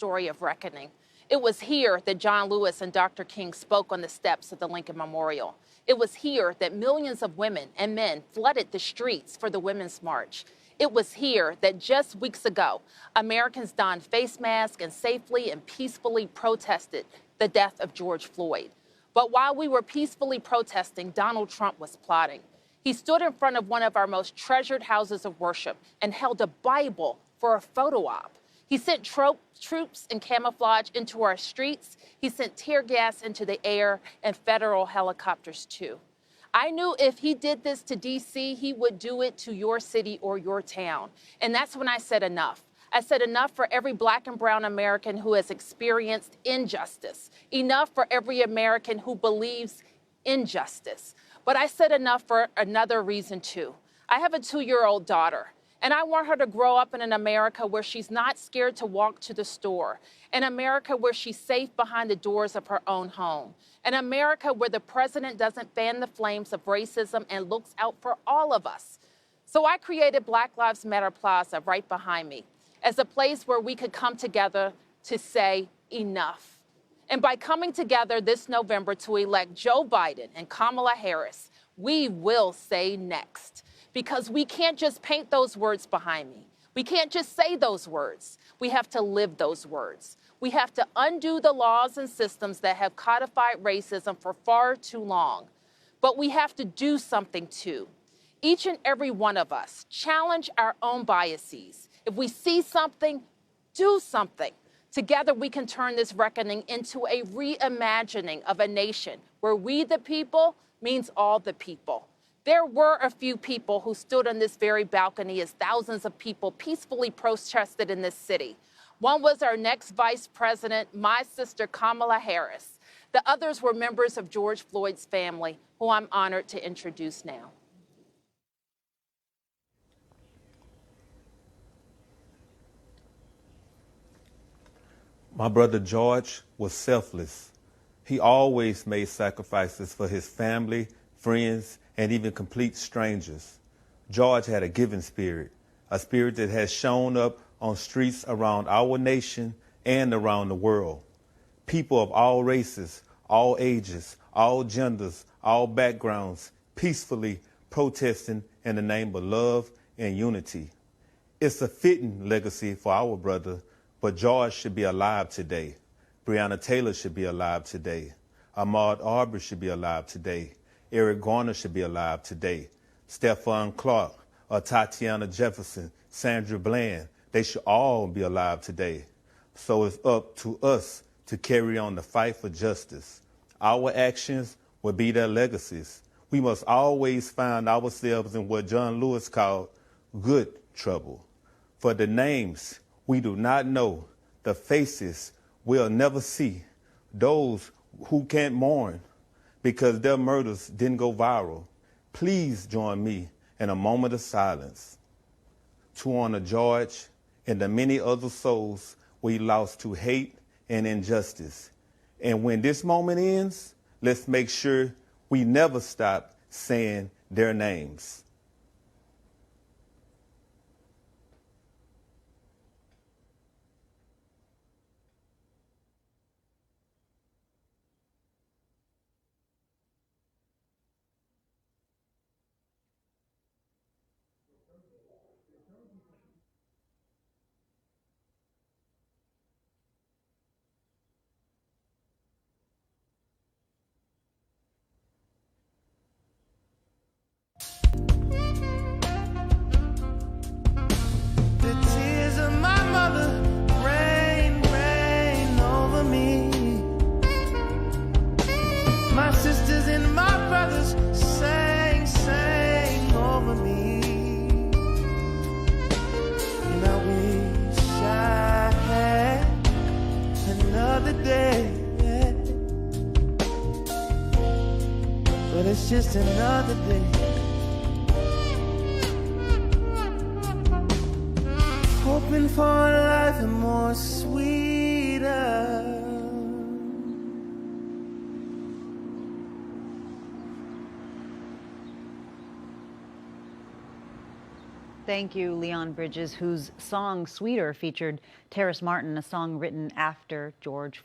story of reckoning. It was here that John Lewis and Dr. King spoke on the steps of the Lincoln Memorial. It was here that millions of women and men flooded the streets for the Women's March. It was here that just weeks ago, Americans donned face masks and safely and peacefully protested the death of George Floyd. But while we were peacefully protesting, Donald Trump was plotting. He stood in front of one of our most treasured houses of worship and held a Bible for a photo op. He sent troops in camouflage into our streets. He sent tear gas into the air and federal helicopters too. I knew if he did this to DC, he would do it to your city or your town. And that's when I said enough. I said enough for every Black and brown American who has experienced injustice. Enough for every American who believes in justice. But I said enough for another reason too. I have a 2-year-old daughter. And I want her to grow up in an America where she's not scared to walk to the store, an America where she's safe behind the doors of her own home, an America where the president doesn't fan the flames of racism and looks out for all of us. So I created Black Lives Matter Plaza right behind me as a place where we could come together to say enough. And by coming together this November to elect Joe Biden and Kamala Harris, we will say next. Because we can't just paint those words behind me. We can't just say those words. We have to live those words. We have to undo the laws and systems that have codified racism for far too long. But we have to do something too. Each and every one of us challenge our own biases. If we see something, do something. Together we can turn this reckoning into a reimagining of a nation where we the people means all the people. There were a few people who stood on this very balcony as thousands of people peacefully protested in this city. One was our next vice president, my sister Kamala Harris. The others were members of George Floyd's family, who I'm honored to introduce now. My brother George was selfless. He always made sacrifices for his family, friends, and even complete strangers. George had a giving spirit, a spirit that has shown up on streets around our nation and around the world. People of all races, all ages, all genders, all backgrounds, peacefully protesting in the name of love and unity. It's a fitting legacy for our brother, but George should be alive today. Breonna Taylor should be alive today. Ahmaud Arbery should be alive today. Eric Garner should be alive today. Stephon Clark, Tatiana Jefferson, Sandra Bland, they should all be alive today. So it's up to us to carry on the fight for justice. Our actions will be their legacies. We must always find ourselves in what John Lewis called good trouble. For the names we do not know, the faces we'll never see, those who can't mourn, because their murders didn't go viral. Please join me in a moment of silence to honor George and the many other souls we lost to hate and injustice. And when this moment ends, let's make sure we never stop saying their names. But it's just another day. Hoping for a life more sweeter. Thank you, Leon Bridges, whose song Sweeter featured Terrace Martin, a song written after George